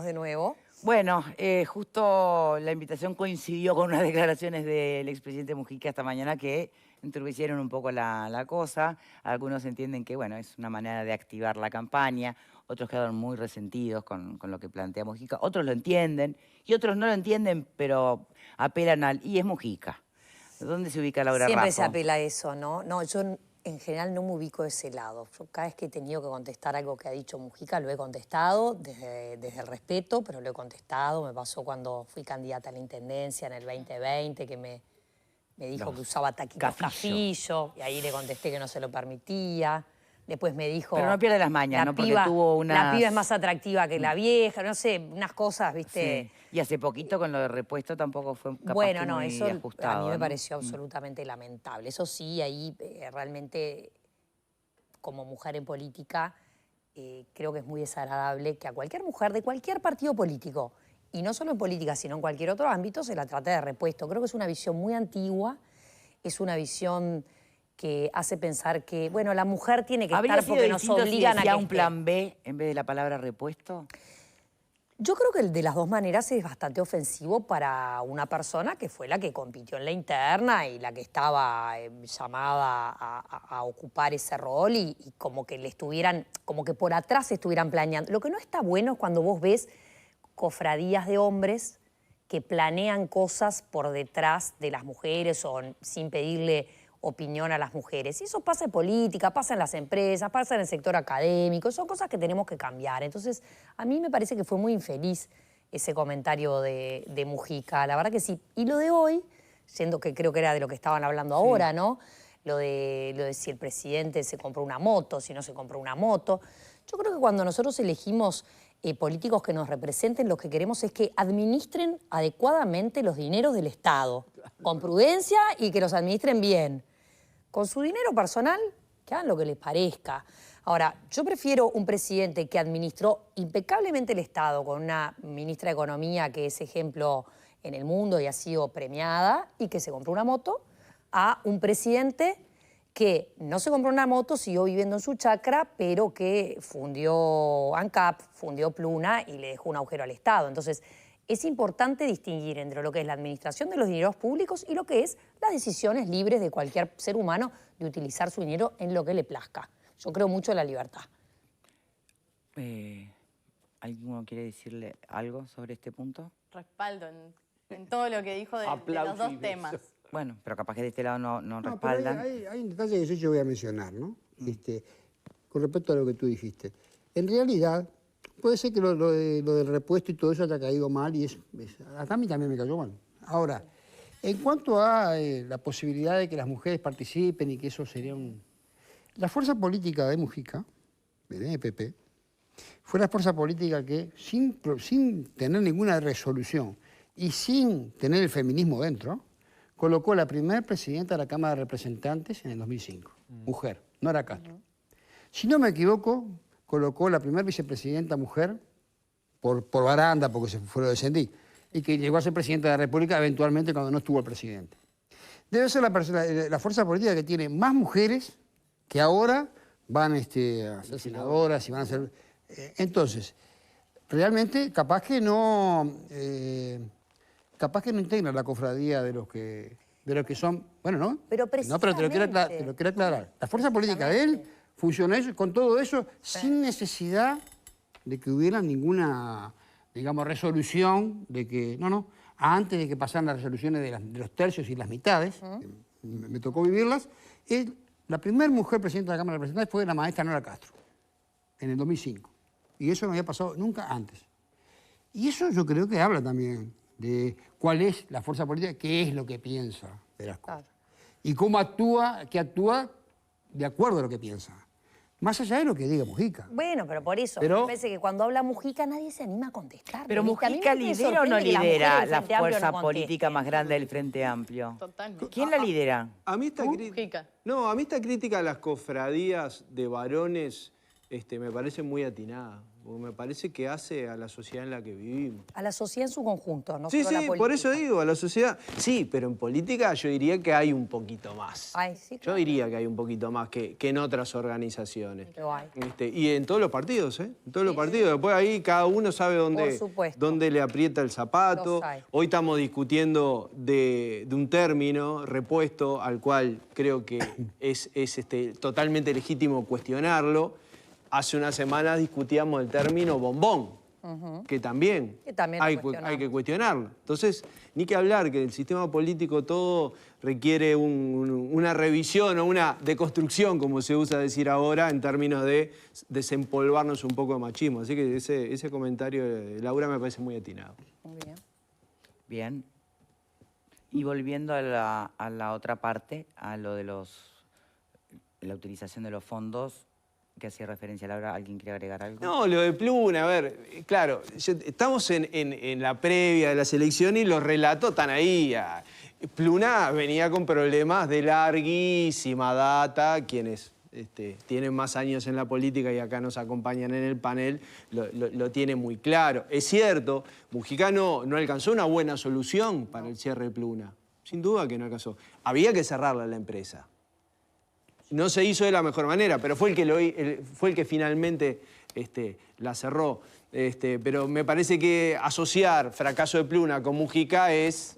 De nuevo. Bueno, justo la invitación coincidió con unas declaraciones del expresidente Mujica esta mañana que enturbecieron un poco la cosa. Algunos entienden que, bueno, es una manera de activar la campaña. Otros quedaron muy resentidos con lo que plantea Mujica. Otros lo entienden y otros no lo entienden, pero apelan al... Y es Mujica. ¿Dónde se ubica Laura Siempre Raffo? se apela a eso, ¿no? No, yo en general no me ubico de ese lado. Yo cada vez que he tenido que contestar algo que ha dicho Mujica, lo he contestado desde el respeto, pero lo he contestado. Me pasó cuando fui candidata a la Intendencia en el 2020, que me dijo que usaba taquitos Cafillo, y ahí le contesté que no se lo permitía. Después me dijo... Pero no pierde las mañas, ¿no? Porque tuvo unas... La piba es más atractiva que la vieja, no sé, unas cosas, ¿viste? Sí. Y hace poquito con lo de repuesto tampoco fue capaz bueno, que no, muy eso ajustado, a mí me ¿no? pareció absolutamente lamentable. Eso sí, ahí realmente, como mujer en política, creo que es muy desagradable que a cualquier mujer de cualquier partido político, y no solo en política, sino en cualquier otro ámbito, se la trate de repuesto. Creo que es una visión muy antigua, es una visión que hace pensar que, bueno, la mujer tiene que estar porque nos obligan a que un plan B en vez de la palabra repuesto? Yo creo que de las dos maneras es bastante ofensivo para una persona que fue la que compitió en la interna y la que estaba llamada a ocupar ese rol y como que le estuvieran, como que por atrás estuvieran planeando. Lo que no está bueno es cuando vos ves cofradías de hombres que planean cosas por detrás de las mujeres o sin pedirle opinión a las mujeres. Y eso pasa en política, pasa en las empresas, pasa en el sector académico, son cosas que tenemos que cambiar. Entonces, a mí me parece que fue muy infeliz ese comentario de Mujica, la verdad que sí. Y lo de hoy, siendo que creo que era de lo que estaban hablando ahora, ¿no? Lo de si el presidente se compró una moto, si no se compró una moto. Yo creo que cuando nosotros elegimos políticos que nos representen, lo que queremos es que administren adecuadamente los dineros del Estado, con prudencia y que los administren bien. Con su dinero personal, que hagan lo que les parezca. Ahora, yo prefiero un presidente que administró impecablemente el Estado con una ministra de Economía que es ejemplo en el mundo y ha sido premiada y que se compró una moto, a un presidente que no se compró una moto, siguió viviendo en su chacra, pero que fundió ANCAP, fundió Pluna y le dejó un agujero al Estado. Entonces, es importante distinguir entre lo que es la administración de los dineros públicos y lo que es las decisiones libres de cualquier ser humano de utilizar su dinero en lo que le plazca. Yo creo mucho en la libertad. ¿Alguno quiere decirle algo sobre este punto? Respaldo en todo lo que dijo de los dos temas. Bueno, pero capaz que de este lado no respaldan. respaldan. Hay un detalle que yo voy a mencionar, ¿no? Con respecto a lo que tú dijiste. En realidad, puede ser que lo del repuesto y todo eso haya caído mal y a mí también me cayó mal. Ahora, en cuanto a la posibilidad de que las mujeres participen y que eso sería La fuerza política de Mujica, del NPP, fue la fuerza política que, sin tener ninguna resolución y sin tener el feminismo dentro, colocó la primera presidenta de la Cámara de Representantes en el 2005. Mujer, Nora Castro. Si no me equivoco, colocó la primera vicepresidenta mujer por baranda, porque se fue lo descendí, y que llegó a ser presidenta de la República eventualmente cuando no estuvo el presidente. Debe ser la fuerza política que tiene más mujeres que ahora van a ser senadoras y van a ser... entonces, realmente capaz que no integra la cofradía de los que son... Bueno, ¿no? Pero No, pero te lo quiero aclarar. La fuerza política de él funcionó con todo eso sin necesidad de que hubiera ninguna, digamos, resolución de que... No, antes de que pasaran las resoluciones de los tercios y las mitades, me tocó vivirlas, la primera mujer presidenta de la Cámara de Representantes fue la maestra Nora Castro, en el 2005. Y eso no había pasado nunca antes. Y eso yo creo que habla también de cuál es la fuerza política, qué es lo que piensa de las cosas. Y cómo actúa de acuerdo a lo que piensa. Más allá de lo que diga Mujica. Bueno, pero por eso, me parece que cuando habla Mujica nadie se anima a contestar. Pero Mujica lidera o no lidera la fuerza política más grande del Frente Amplio. Totalmente. ¿Quién la lidera? A mí esta Mujica. No, a mí esta crítica a las cofradías de varones me parece muy atinada. porque me parece que hace a la sociedad en la que vivimos. A la sociedad en su conjunto, no Sí, solo a la sí, política. por eso digo, a la sociedad. Sí, pero en política yo diría que hay un poquito más. Ay, sí, Yo claro. diría que hay un poquito más que en otras organizaciones. Lo hay. Y en todos los partidos, ¿eh? En todos los partidos. Después ahí cada uno sabe Por supuesto. dónde le aprieta el zapato. Los hay. Hoy estamos discutiendo de un término, repuesto, al cual creo que es totalmente legítimo cuestionarlo. Hace unas semanas discutíamos el término bombón, que también, lo hay cuestionamos. que cuestionarlo. Entonces, ni que hablar que el sistema político todo requiere una revisión o una deconstrucción, como se usa decir ahora, en términos de desempolvarnos un poco de machismo. Así que ese comentario de Laura me parece muy atinado. Muy bien. Bien. Y volviendo a la otra parte, a lo de la utilización de los fondos, que hacía referencia Laura, ¿alguien quiere agregar algo? No, lo de Pluna, a ver, claro, estamos en la previa de las elecciones y los relatos están ahí. Pluna venía con problemas de larguísima data, quienes tienen más años en la política y acá nos acompañan en el panel, lo tienen muy claro. Es cierto, Mujica no alcanzó una buena solución para el cierre de Pluna. Sin duda que no alcanzó. Había que cerrarla la empresa. No se hizo de la mejor manera, pero fue el que finalmente la cerró. Pero me parece que asociar fracaso de Pluna con Mujica es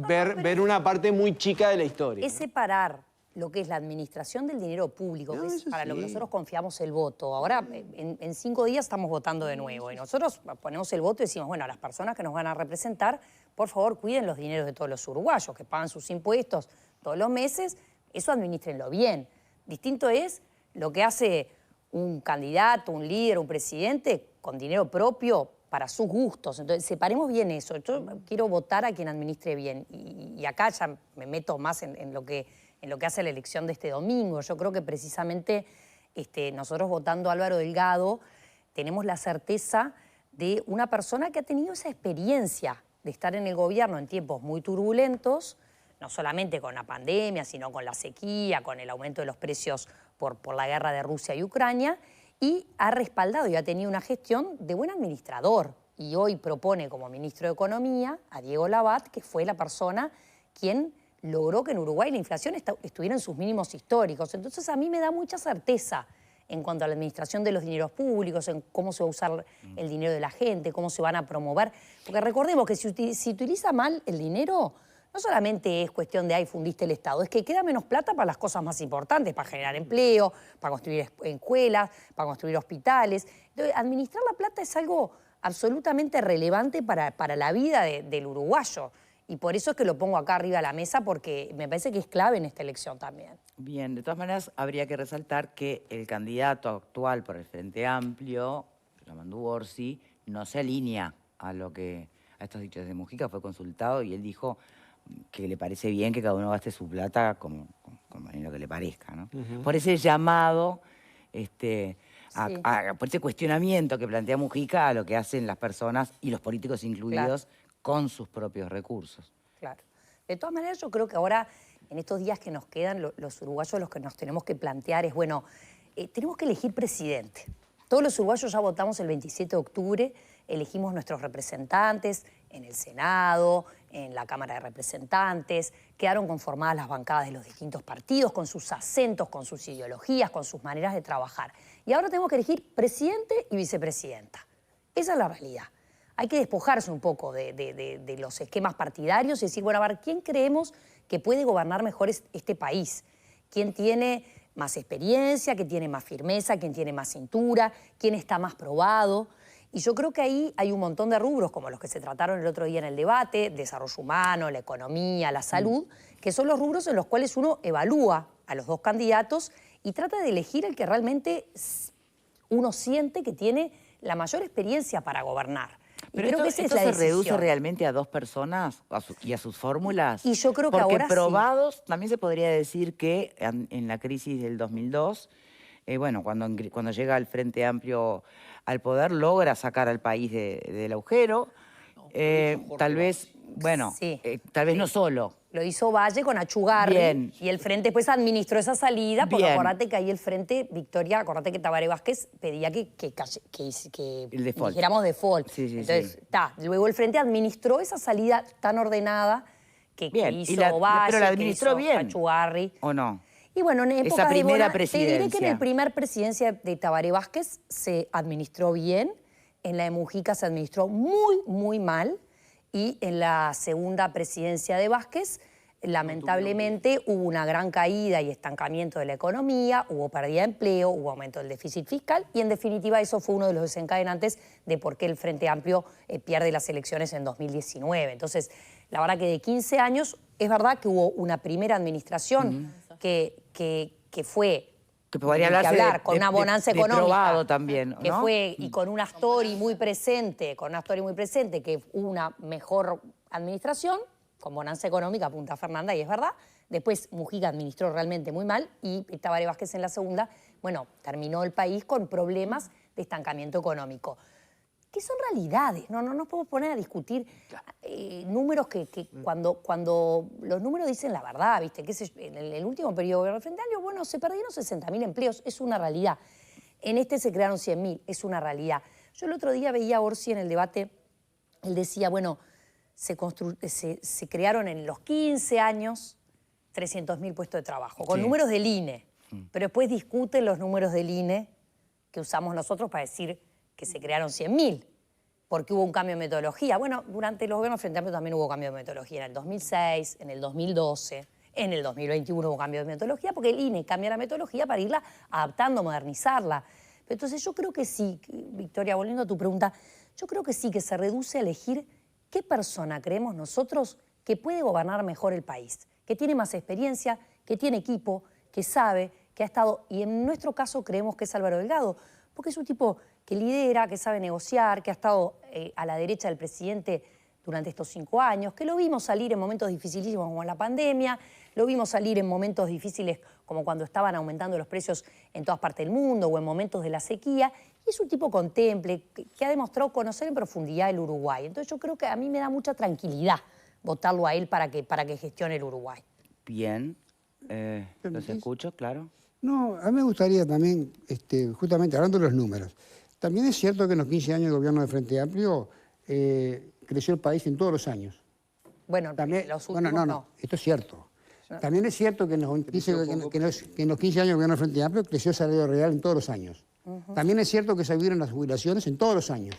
ver una parte muy chica de la historia. Es separar lo que es la administración del dinero público, No, que es eso para lo que sí. nosotros confiamos el voto. Ahora, en 5 días estamos votando de nuevo y nosotros ponemos el voto y decimos, bueno, a las personas que nos van a representar, por favor, cuiden los dineros de todos los uruguayos, que pagan sus impuestos todos los meses, eso administrenlo bien. Distinto es lo que hace un candidato, un líder, un presidente con dinero propio para sus gustos. Entonces, separemos bien eso. Yo quiero votar a quien administre bien. Y acá ya me meto más en lo que hace la elección de este domingo. Yo creo que precisamente nosotros votando a Álvaro Delgado tenemos la certeza de una persona que ha tenido esa experiencia de estar en el gobierno en tiempos muy turbulentos, no solamente con la pandemia, sino con la sequía, con el aumento de los precios por la guerra de Rusia y Ucrania, y ha respaldado y ha tenido una gestión de buen administrador. Y hoy propone como ministro de Economía a Diego Labat, que fue la persona quien logró que en Uruguay la inflación estuviera en sus mínimos históricos. Entonces a mí me da mucha certeza en cuanto a la administración de los dineros públicos, en cómo se va a usar el dinero de la gente, cómo se van a promover. Porque recordemos que si utiliza mal el dinero, no solamente es cuestión de, ay, fundiste el Estado, es que queda menos plata para las cosas más importantes, para generar empleo, para construir escuelas, para construir hospitales. Entonces, administrar la plata es algo absolutamente relevante para la vida del uruguayo. Y por eso es que lo pongo acá arriba de la mesa, porque me parece que es clave en esta elección también. Bien, de todas maneras, habría que resaltar que el candidato actual por el Frente Amplio, Yamandu Orsi, no se alinea a estos dichos de Mujica. Fue consultado y él dijo que le parece bien que cada uno gaste su plata como en lo que le parezca, ¿no? Por ese llamado, por ese cuestionamiento que plantea Mujica a lo que hacen las personas y los políticos incluidos con sus propios recursos. Claro. De todas maneras, yo creo que ahora, en estos días que nos quedan, los uruguayos los que nos tenemos que plantear es, bueno, tenemos que elegir presidente. Todos los uruguayos ya votamos el 27 de octubre, elegimos nuestros representantes en el Senado, en la Cámara de Representantes, quedaron conformadas las bancadas de los distintos partidos, con sus acentos, con sus ideologías, con sus maneras de trabajar. Y ahora tenemos que elegir presidente y vicepresidenta. Esa es la realidad. Hay que despojarse un poco de los esquemas partidarios y decir, bueno, a ver, ¿quién creemos que puede gobernar mejor este país? ¿Quién tiene más experiencia, quién tiene más firmeza, quién tiene más cintura, quién está más probado? Y yo creo que ahí hay un montón de rubros, como los que se trataron el otro día en el debate, desarrollo humano, la economía, la salud, que son los rubros en los cuales uno evalúa a los dos candidatos y trata de elegir el que realmente uno siente que tiene la mayor experiencia para gobernar. Pero creo que esto se reduce realmente a dos personas y a sus fórmulas. Y yo creo que ahora porque probados, también se podría decir que en la crisis del 2002, bueno, cuando llega el Frente Amplio al poder, logra sacar al país del agujero. tal vez, bueno, Sí. tal vez no solo. Lo hizo Valle con Achugarri. Bien. Y el Frente después administró esa salida, porque Bien. acordate que ahí el Frente, Victoria, acordate que Tabaré Vázquez pedía que El default. dijéramos default. Sí, sí, Entonces, sí. luego el Frente administró esa salida tan ordenada que Bien, hizo y Valle, pero la que administró hizo bien. Achugarri. ¿O no? Y bueno, en Esa épocas de primera Te diré que en presidencia. el primer presidencia de Tabaré Vázquez se administró bien, en la de Mujica se administró muy, muy mal, y en la segunda presidencia de Vázquez, lamentablemente, hubo una gran caída y estancamiento de la economía, hubo pérdida de empleo, hubo aumento del déficit fiscal, y en definitiva eso fue uno de los desencadenantes de por qué el Frente Amplio pierde las elecciones en 2019. Entonces, la verdad que de 15 años, es verdad que hubo una primera administración que fue... Que podría ni que hablarse hablar, con una bonanza de económica. probado también, Que ¿no? fue, y con una Astori muy presente, que hubo una mejor administración, con bonanza económica, Punta Fernanda, y es verdad. Después Mujica administró realmente muy mal, y Tabaré Vázquez en la segunda, bueno, terminó el país con problemas de estancamiento económico. Que son realidades, no nos podemos poner a discutir números que cuando los números dicen la verdad, ¿viste? Que en el último periodo del Frente Amplio, bueno, se perdieron 60.000 empleos, es una realidad. En este se crearon 100.000, es una realidad. Yo el otro día veía a Orsi en el debate, él decía, bueno, se crearon en los 15 años 300.000 puestos de trabajo, con números del INE, pero después discuten los números del INE que usamos nosotros para decir que se crearon 100.000, porque hubo un cambio de metodología. Bueno, durante los gobiernos Frente Amplio también hubo cambio de metodología, en el 2006, en el 2012, en el 2021 hubo cambio de metodología, porque el INE cambia la metodología para irla adaptando, modernizarla. Pero entonces yo creo que sí, Victoria, volviendo a tu pregunta, yo creo que sí, que se reduce a elegir qué persona creemos nosotros que puede gobernar mejor el país, que tiene más experiencia, que tiene equipo, que sabe, que ha estado, y en nuestro caso creemos que es Álvaro Delgado, porque es un tipo que lidera, que sabe negociar, que ha estado a la derecha del presidente durante estos 5 años, que lo vimos salir en momentos dificilísimos como la pandemia, lo vimos salir en momentos difíciles como cuando estaban aumentando los precios en todas partes del mundo o en momentos de la sequía, y es un tipo contemple, que ha demostrado conocer en profundidad el Uruguay. Entonces yo creo que a mí me da mucha tranquilidad votarlo a él para que gestione el Uruguay. Bien, los escucho, claro. No, a mí me gustaría también, justamente hablando de los números, también es cierto que en los 15 años de gobierno de Frente Amplio creció el país en todos los años. Bueno, También, los últimos no. esto es cierto. También es cierto que en los 15 años de gobierno de Frente Amplio creció el salario real en todos los años. También es cierto que se subieron las jubilaciones en todos los años.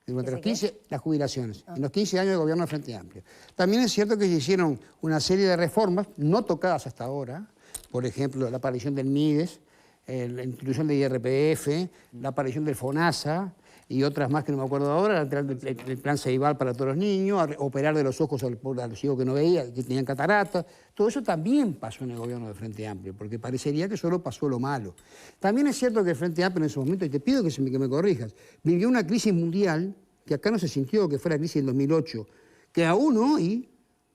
Durante los 15, las jubilaciones, en los 15 años de gobierno de Frente Amplio. También es cierto que se hicieron una serie de reformas no tocadas hasta ahora, por ejemplo, la aparición del MIDES, la inclusión de IRPF, la aparición del FONASA y otras más que no me acuerdo ahora, el plan Ceibal para todos los niños, operar de los ojos a los ciegos que no veían, que tenían cataratas. Todo eso también pasó en el gobierno de Frente Amplio, porque parecería que solo pasó lo malo. También es cierto que el Frente Amplio en ese momento, y te pido que me corrijas, vivió una crisis mundial que acá no se sintió, que fue la crisis del 2008, que aún hoy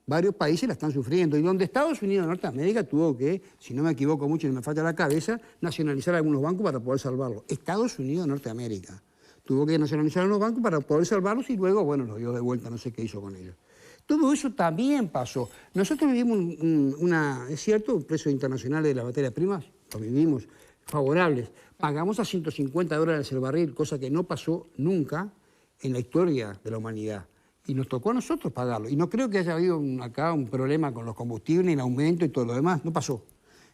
varios países la están sufriendo, y donde Estados Unidos de Norteamérica tuvo que, si no me equivoco mucho y me falta la cabeza, nacionalizar algunos bancos para poder salvarlos. Estados Unidos de Norteamérica tuvo que nacionalizar los bancos para poder salvarlos y luego, bueno, los dio de vuelta, no sé qué hizo con ellos. Todo eso también pasó. Nosotros vivimos es cierto, un precio internacional de las materias primas, lo vivimos, favorables. Pagamos a $150 el barril, cosa que no pasó nunca en la historia de la humanidad. Y nos tocó a nosotros pagarlo. Y no creo que haya habido acá un problema con los combustibles, el aumento y todo lo demás. No pasó.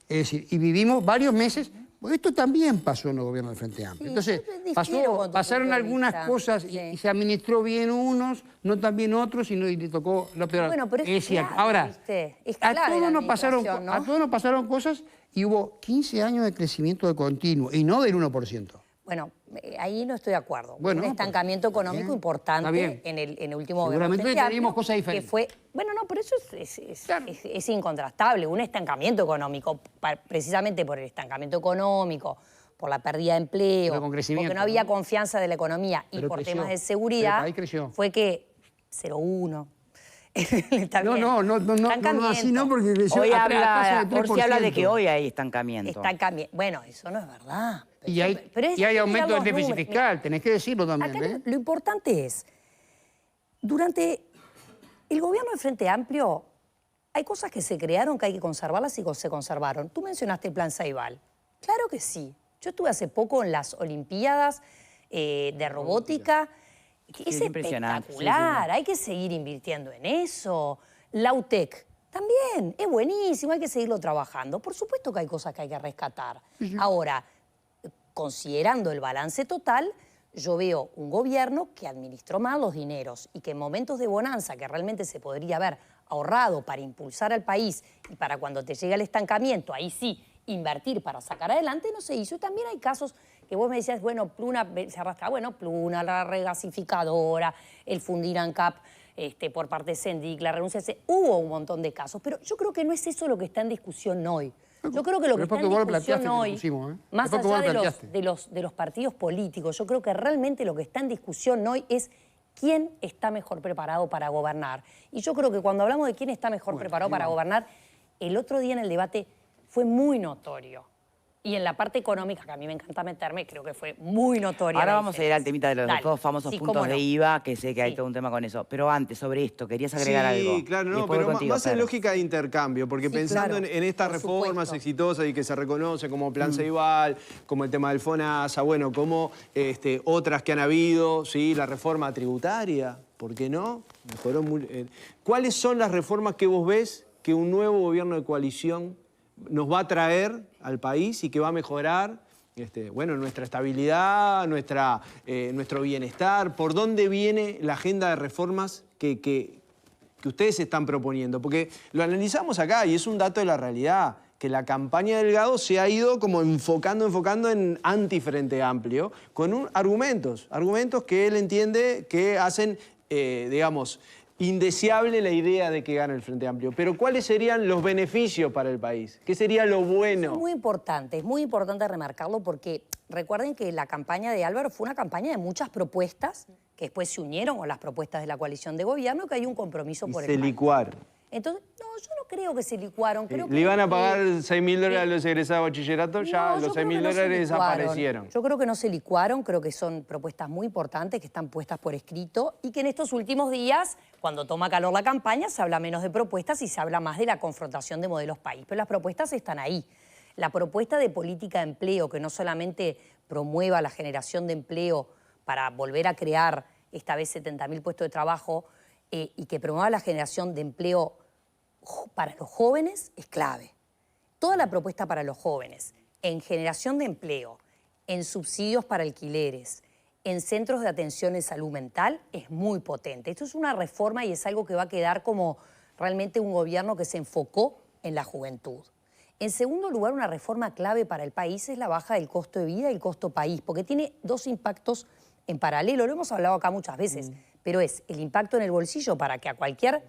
Es decir, y vivimos varios meses. Pues esto también pasó en el gobierno del Frente Amplio. Sí, entonces, pasaron pasaron algunas cosas y se administró bien unos, no tan bien otros, y le tocó lo peor. Bueno, pero es clave, ahora, ¿viste? Es a clave todos la nos pasaron cosas y hubo 15 años de crecimiento de continuo, y no del 1%. Bueno, ahí no estoy de acuerdo. Bueno, un estancamiento económico bien, importante está bien. en el último gobierno. Seguramente Frente teníamos Amplio, cosas diferentes. Que fue, bueno, no, pero eso es incontrastable. Un estancamiento económico, precisamente por el estancamiento económico, por la pérdida de empleo, Pero con crecimiento, porque no había ¿no? confianza de la economía y Pero por creció. temas de Pero el seguridad, país creció. fue que 0,1. Está bien. No, así no, porque creció Hoy a tasa de Orsi habla de 3%. que hoy hay estancamiento. Bueno, eso no es verdad. Y Pero hay aumento del miramos déficit números. fiscal, tenés que decirlo también. Acá lo importante es, Durante el gobierno del Frente Amplio hay cosas que se crearon que hay que conservarlas y se conservaron. Tú mencionaste el Plan Ceibal. Claro que sí. Yo estuve hace poco en las Olimpiadas de robótica. Es impresionante. espectacular. Hay que seguir invirtiendo en eso. La UTEC también. Es buenísimo. Hay que seguirlo trabajando. Por supuesto que hay cosas que hay que rescatar. Ahora, considerando el balance total, yo veo un gobierno que administró mal los dineros y que en momentos de bonanza que realmente se podría haber ahorrado para impulsar al país y para cuando te llega el estancamiento, ahí sí, invertir para sacar adelante, no se hizo. Y también hay casos que vos me decías, bueno, Pluna se arrastra, bueno, Pluna, la regasificadora, el fundir ANCAP por parte de Sendic, la renuncia, hubo un montón de casos, pero yo creo que no es eso lo que está en discusión hoy. Yo creo que lo que está en discusión hoy, más allá de los partidos políticos, yo creo que realmente lo que está en discusión hoy es quién está mejor preparado para gobernar. Y yo creo que cuando hablamos de quién está mejor preparado para gobernar, el otro día en el debate fue muy notorio. Y en la parte económica, que a mí me encanta meterme, creo que fue muy notoria. Ahora vamos a ir al temita de los dos famosos Sí, puntos de IVA, que sé que hay todo un tema con eso. Pero antes, sobre esto, ¿querías agregar algo? Sí, claro, no, Después pero contigo, más en Fer. lógica de intercambio, porque pensando claro, en estas por reformas supuesto. exitosas y que se reconocen como Plan Ceibal, como el tema del FONASA, bueno, como otras que han habido, ¿sí? La reforma tributaria, ¿por qué no? Mejoró muy, ¿cuáles son las reformas que vos ves que un nuevo gobierno de coalición nos va a traer al país y que va a mejorar bueno, nuestra estabilidad, nuestro bienestar? ¿Por dónde viene la agenda de reformas que ustedes están proponiendo? Porque lo analizamos acá y es un dato de la realidad, que la campaña de Delgado se ha ido como enfocando en anti-Frente Amplio, con argumentos que él entiende que hacen, digamos, indeseable la idea de que gane el Frente Amplio. Pero ¿cuáles serían los beneficios para el país? ¿Qué sería lo bueno? Es muy importante remarcarlo porque recuerden que la campaña de Álvaro fue una campaña de muchas propuestas que después se unieron con las propuestas de la coalición de gobierno, que hay un compromiso por el país. Se licuaron. Entonces, no, yo no creo que se licuaron. Creo Le iban a pagar $6.000 a los egresados de bachillerato, ya los $6.000 desaparecieron. Yo creo que no se licuaron, creo que son propuestas muy importantes que están puestas por escrito y que en estos últimos días, cuando toma calor la campaña, se habla menos de propuestas y se habla más de la confrontación de modelos país. Pero las propuestas están ahí. La propuesta de política de empleo, que no solamente promueva la generación de empleo para volver a crear esta vez 70.000 puestos de trabajo y que promueva la generación de empleo para los jóvenes, es clave. Toda la propuesta para los jóvenes, en generación de empleo, en subsidios para alquileres, en centros de atención en salud mental, es muy potente. Esto es una reforma y es algo que va a quedar como realmente un gobierno que se enfocó en la juventud. En segundo lugar, una reforma clave para el país es la baja del costo de vida y el costo país, porque tiene dos impactos en paralelo. Lo hemos hablado acá muchas veces, pero es el impacto en el bolsillo para que a cualquier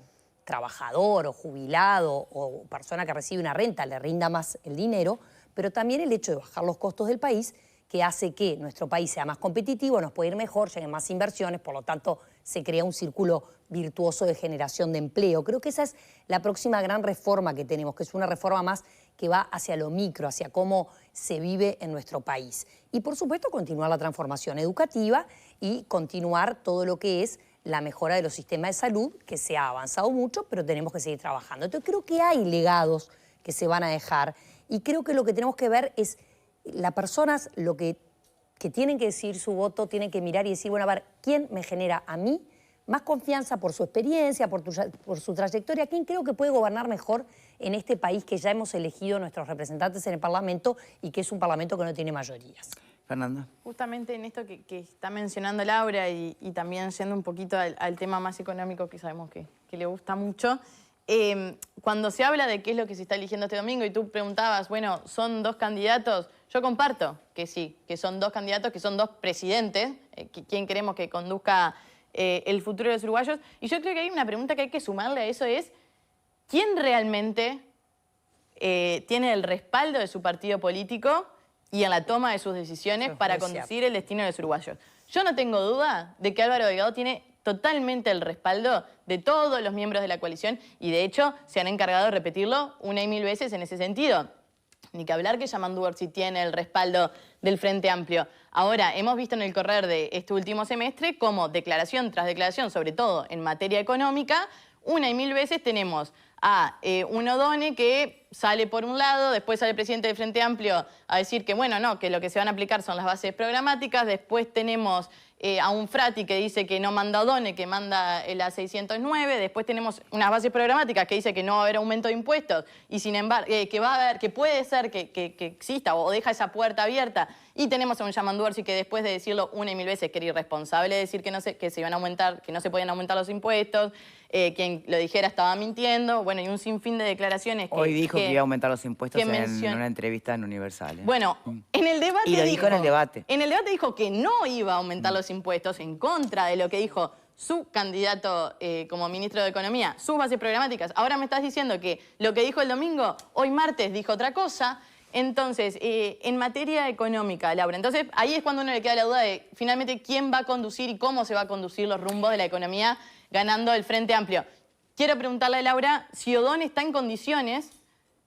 trabajador o jubilado o persona que recibe una renta le rinda más el dinero, pero también el hecho de bajar los costos del país, que hace que nuestro país sea más competitivo, nos puede ir mejor, lleguen más inversiones, por lo tanto se crea un círculo virtuoso de generación de empleo. Creo que esa es la próxima gran reforma que tenemos, que es una reforma más que va hacia lo micro, hacia cómo se vive en nuestro país. Y por supuesto continuar la transformación educativa y continuar todo lo que es la mejora de los sistemas de salud, que se ha avanzado mucho, pero tenemos que seguir trabajando. Entonces creo que hay legados que se van a dejar y creo que lo que tenemos que ver es las personas lo que tienen que decir su voto, tienen que mirar y decir, bueno, a ver, ¿quién me genera a mí más confianza por su experiencia, por su trayectoria? ¿Quién creo que puede gobernar mejor en este país que ya hemos elegido nuestros representantes en el Parlamento y que es un Parlamento que no tiene mayorías? Fernanda. Justamente en esto que está mencionando Laura y también yendo un poquito al tema más económico que sabemos que le gusta mucho, cuando se habla de qué es lo que se está eligiendo este domingo y tú preguntabas, bueno, ¿son dos candidatos? Yo comparto que sí, que son dos candidatos, que son dos presidentes, quién queremos que conduzca el futuro de los uruguayos. Y yo creo que hay una pregunta que hay que sumarle a eso es, ¿quién realmente tiene el respaldo de su partido político y en la toma de sus decisiones para conducir el destino de los uruguayos? Yo no tengo duda de que Álvaro Delgado tiene totalmente el respaldo de todos los miembros de la coalición y de hecho se han encargado de repetirlo una y mil veces en ese sentido. Ni que hablar que Yamandu Orsi tiene el respaldo del Frente Amplio. Ahora, hemos visto en el correr de este último semestre cómo declaración tras declaración, sobre todo en materia económica, una y mil veces tenemos a un O'Donnell que sale por un lado, después sale el presidente del Frente Amplio a decir que, bueno, no, que lo que se van a aplicar son las bases programáticas, después tenemos a un Frati que dice que no manda O'Donnell, que manda la 609, después tenemos unas bases programáticas que dice que no va a haber aumento de impuestos y sin embargo, que va a haber, que puede ser que exista o deja esa puerta abierta, y tenemos a un Yamandu Orsi que después de decirlo una y mil veces que era irresponsable decir que se iban a aumentar, que no se podían aumentar los impuestos, quien lo dijera estaba mintiendo, bueno, y un sinfín de declaraciones que... Hoy dijo que iba a aumentar los impuestos en menciona... una entrevista en Universal. Bueno, en el debate y lo dijo en el debate. En el debate dijo que no iba a aumentar los impuestos, en contra de lo que dijo su candidato como ministro de Economía, sus bases programáticas. Ahora me estás diciendo que lo que dijo el domingo, hoy martes dijo otra cosa. Entonces, en materia económica, Laura, entonces ahí es cuando uno le queda la duda de finalmente quién va a conducir y cómo se va a conducir los rumbos de la economía ganando el Frente Amplio. Quiero preguntarle a Laura si O'Donnell está en condiciones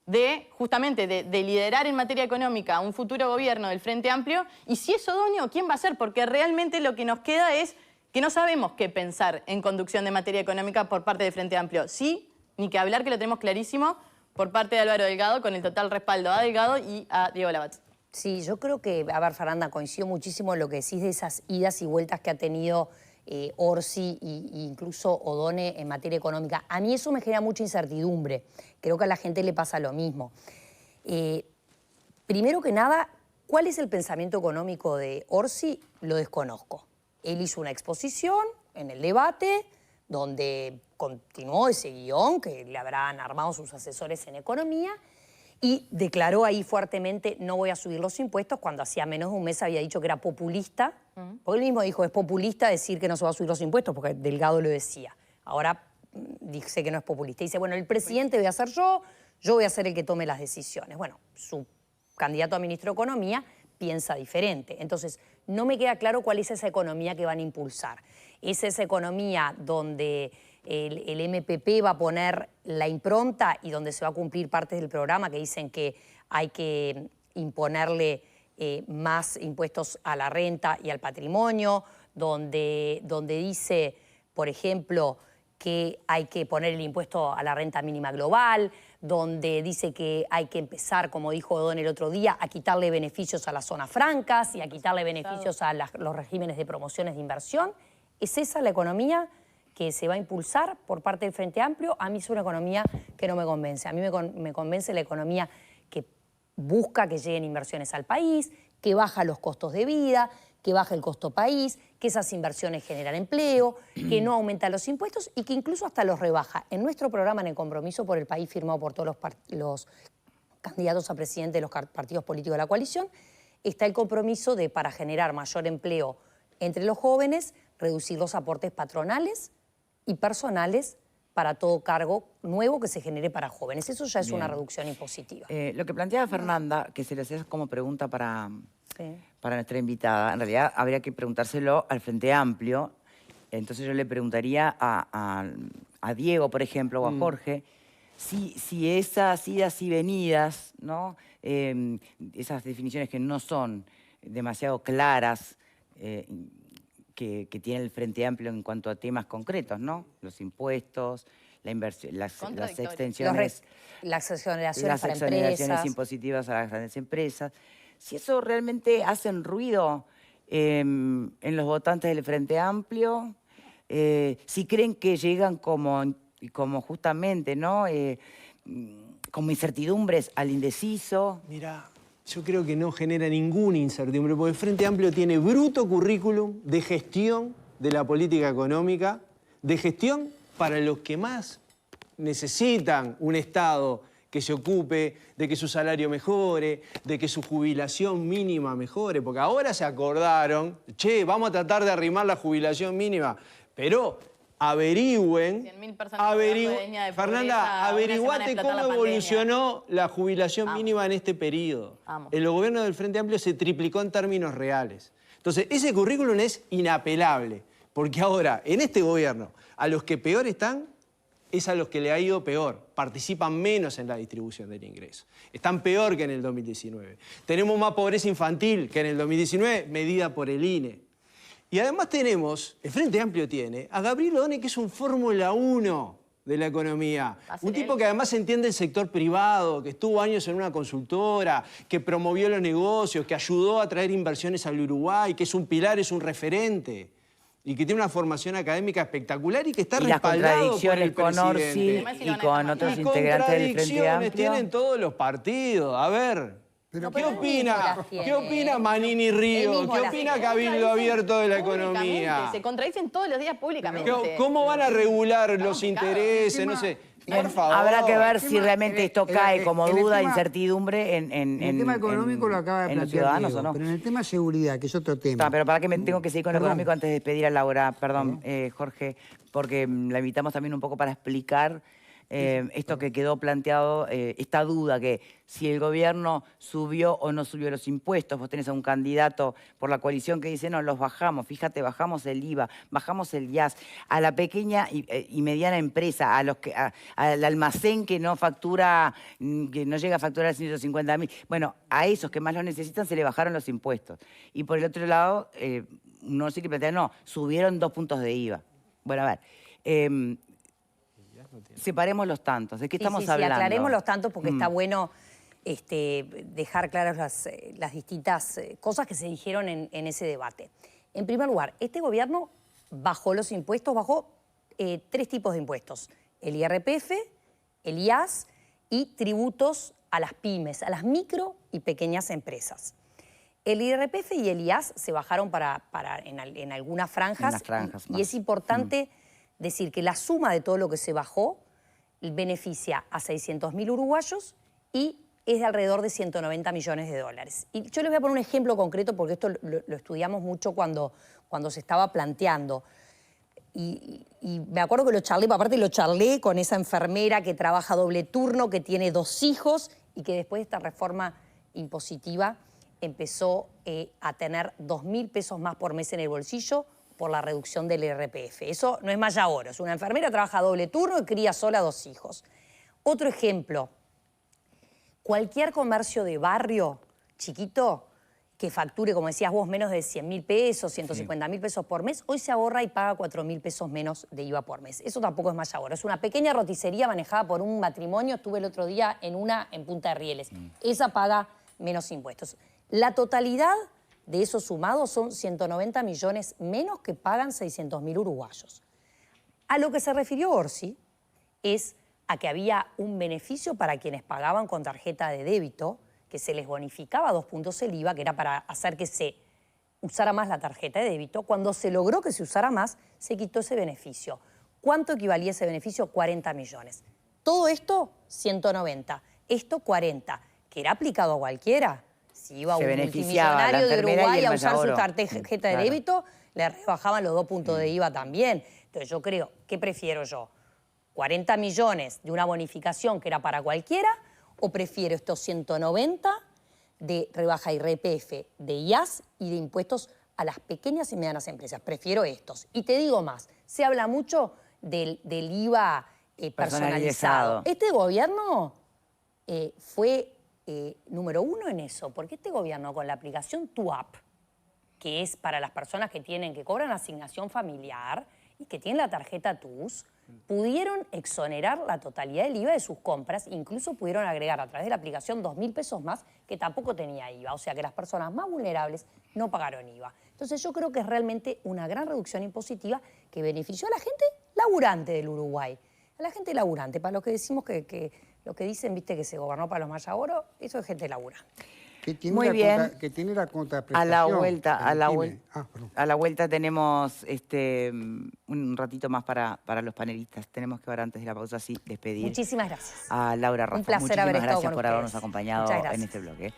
de, justamente, de liderar en materia económica un futuro gobierno del Frente Amplio, y si es O'Donnell, ¿quién va a ser? Porque realmente lo que nos queda es que no sabemos qué pensar en conducción de materia económica por parte del Frente Amplio. Sí, ni que hablar, que lo tenemos clarísimo, por parte de Álvaro Delgado, con el total respaldo a Delgado y a Diego Labat. Sí, yo creo que, a ver, Fernanda, coincido muchísimo en lo que decís de esas idas y vueltas que ha tenido Orsi e incluso O'Donnell en materia económica. A mí eso me genera mucha incertidumbre. Creo que a la gente le pasa lo mismo. Primero que nada, ¿cuál es el pensamiento económico de Orsi? Lo desconozco. Él hizo una exposición en el debate donde continuó ese guión que le habrán armado sus asesores en economía y declaró ahí fuertemente no voy a subir los impuestos cuando hacía menos de un mes había dicho que era populista. Porque él mismo dijo es populista decir que no se va a subir los impuestos porque Delgado lo decía. Ahora dice que no es populista. Dice, bueno, el presidente voy a ser yo voy a ser el que tome las decisiones. Bueno, su candidato a ministro de Economía piensa diferente. Entonces, no me queda claro cuál es esa economía que van a impulsar. ¿Es esa economía donde el MPP va a poner la impronta y donde se va a cumplir partes del programa que dicen que hay que imponerle más impuestos a la renta y al patrimonio, donde dice, por ejemplo, que hay que poner el impuesto a la renta mínima global, donde dice que hay que empezar, como dijo O'Donnell el otro día, a quitarle beneficios a las zonas francas y a quitarle beneficios a los regímenes de promociones de inversión? ¿Es esa la economía que se va a impulsar por parte del Frente Amplio? A mí es una economía que no me convence. A mí me convence la economía que busca que lleguen inversiones al país, que baja los costos de vida, que baja el costo país, que esas inversiones generan empleo, que no aumenta los impuestos y que incluso hasta los rebaja. En nuestro programa, en el Compromiso por el País, firmado por todos los candidatos a presidente de los partidos políticos de la coalición, está el compromiso de, para generar mayor empleo entre los jóvenes, reducir los aportes patronales y personales para todo cargo nuevo que se genere para jóvenes. Eso ya es Bien. una reducción impositiva. Lo que planteaba Fernanda, que se le hacía como pregunta para Sí. nuestra invitada, en realidad habría que preguntárselo al Frente Amplio. Entonces yo le preguntaría a Diego, por ejemplo, o a Jorge, si esas idas y venidas, ¿no? Esas definiciones que no son demasiado claras, que tiene el Frente Amplio en cuanto a temas concretos, ¿no? Los impuestos, la inversión, las extensiones, Las exoneraciones las para exoneraciones empresas. impositivas a las grandes empresas. Si eso realmente hacen ruido en los votantes del Frente Amplio, si creen que llegan como justamente, ¿no? Como incertidumbres al indeciso. Mira, yo creo que no genera ninguna incertidumbre, porque el Frente Amplio tiene bruto currículum de gestión de la política económica, de gestión para los que más necesitan un Estado que se ocupe de que su salario mejore, de que su jubilación mínima mejore, porque ahora se acordaron, che, vamos a tratar de arrimar la jubilación mínima, pero averigüen, 100.000 personas de línea de Fernanda, pobreza, averiguate cómo evolucionó la jubilación mínima en este periodo. Vamos. El gobierno del Frente Amplio se triplicó en términos reales. Entonces, ese currículum es inapelable, porque ahora, en este gobierno, a los que peor están es a los que le ha ido peor. Participan menos en la distribución del ingreso. Están peor que en el 2019. Tenemos más pobreza infantil que en el 2019, medida por el INE. Y además tenemos, el Frente Amplio tiene, a Gabriel Odone, que es un Fórmula 1 de la economía. Un tipo que además entiende el sector privado, que estuvo años en una consultora, que promovió los negocios, que ayudó a traer inversiones al Uruguay, que es un pilar, es un referente. Y que tiene una formación académica espectacular y que está respaldado por el con Orsi presidente. y con otros integrantes del Frente Amplio. Tienen todos los partidos. A ver... Pero ¿Qué él mismo las tiene. ¿Qué opina Manini Él Río? mismo ¿Qué las opina tiene. Cabildo Abierto de la Públicamente, economía? Se contradicen todos los días públicamente. ¿Cómo van a regular los intereses? No sé. Por favor. Habrá que ver si tema- realmente esto cae como en el duda, tema- incertidumbre en el tema económico lo acaba de en los plantear ciudadanos, Diego, ¿o no? pero en el tema seguridad, que es otro tema. Pero para que me tengo que seguir con lo Perdón. económico antes de despedir a Laura, perdón, Jorge, porque la invitamos también un poco para explicar esto que quedó planteado, esta duda que si el gobierno subió o no subió los impuestos. Vos tenés a un candidato por la coalición que dice, no, los bajamos, fíjate, bajamos el IVA, bajamos el IAS, a la pequeña y mediana empresa, al almacén que no factura, que no llega a facturar 150.000. Bueno, a esos que más lo necesitan se le bajaron los impuestos. Y por el otro lado, no sé qué plantear, no, subieron 2 puntos de IVA. Bueno, a ver, separemos los tantos. ¿De qué estamos hablando? Aclaremos los tantos porque está bueno dejar claras las distintas cosas que se dijeron en ese debate. En primer lugar, este gobierno bajó los impuestos, bajó 3 tipos de impuestos. El IRPF, el IAS y tributos a las pymes, a las micro y pequeñas empresas. El IRPF y el IAS se bajaron en algunas franjas. En las franjas y más. es importante decir que la suma de todo lo que se bajó beneficia a 600.000 uruguayos y es de alrededor de 190 millones de dólares. Y yo les voy a poner un ejemplo concreto porque esto lo estudiamos mucho cuando se estaba planteando. Y me acuerdo que lo charlé, aparte lo charlé con esa enfermera que trabaja doble turno, que tiene 2 hijos y que después de esta reforma impositiva empezó a tener 2.000 pesos más por mes en el bolsillo por la reducción del IRPF. Eso no es Maya Oro, es una enfermera, trabaja doble turno y cría sola 2 hijos. Otro ejemplo, cualquier comercio de barrio chiquito que facture, como decías vos, menos de 100.000 pesos, 150.000 pesos por mes, hoy se ahorra y paga 4.000 pesos menos de IVA por mes. Eso tampoco es Maya Oro, es una pequeña roticería manejada por un matrimonio. Estuve el otro día en Punta de Rieles. Esa paga menos impuestos. La totalidad de esos sumados son 190 millones menos que pagan 600.000 uruguayos. A lo que se refirió Orsi es a que había un beneficio para quienes pagaban con tarjeta de débito, que se les bonificaba 2 puntos el IVA, que era para hacer que se usara más la tarjeta de débito. Cuando se logró que se usara más, se quitó ese beneficio. ¿Cuánto equivalía ese beneficio? 40 millones. Todo esto, 190. Esto, 40. ¿Que era aplicado a cualquiera? Si iba un multimillonario de Uruguay a usar su tarjeta de débito, le rebajaban los 2 puntos de IVA también. Entonces yo creo, ¿qué prefiero yo? ¿40 millones de una bonificación que era para cualquiera o prefiero estos 190 de rebaja IRPF, de IAS y de impuestos a las pequeñas y medianas empresas? Prefiero estos. Y te digo más, se habla mucho del IVA personalizado. Este gobierno fue número 1 en eso, porque este gobierno con la aplicación Tu App, que es para las personas que cobran asignación familiar y que tienen la tarjeta TUS, pudieron exonerar la totalidad del IVA de sus compras, incluso pudieron agregar a través de la aplicación 2.000 pesos más que tampoco tenía IVA, o sea que las personas más vulnerables no pagaron IVA. Entonces yo creo que es realmente una gran reducción impositiva que benefició a la gente laburante del Uruguay, a la gente laburante, para los que decimos que lo que dicen, viste, que se gobernó para los Maya Oro, eso es gente laburante. Que tiene Muy bien. Que tiene la A contraprestación. la vuelta, perdón. a la vuelta tenemos un ratito más para los panelistas. Tenemos que ver antes de la pausa, así, despedir Muchísimas gracias. a Laura Rafa. Un placer Muchísimas haber estado gracias con por habernos ustedes. acompañado Muchas gracias. en este bloque.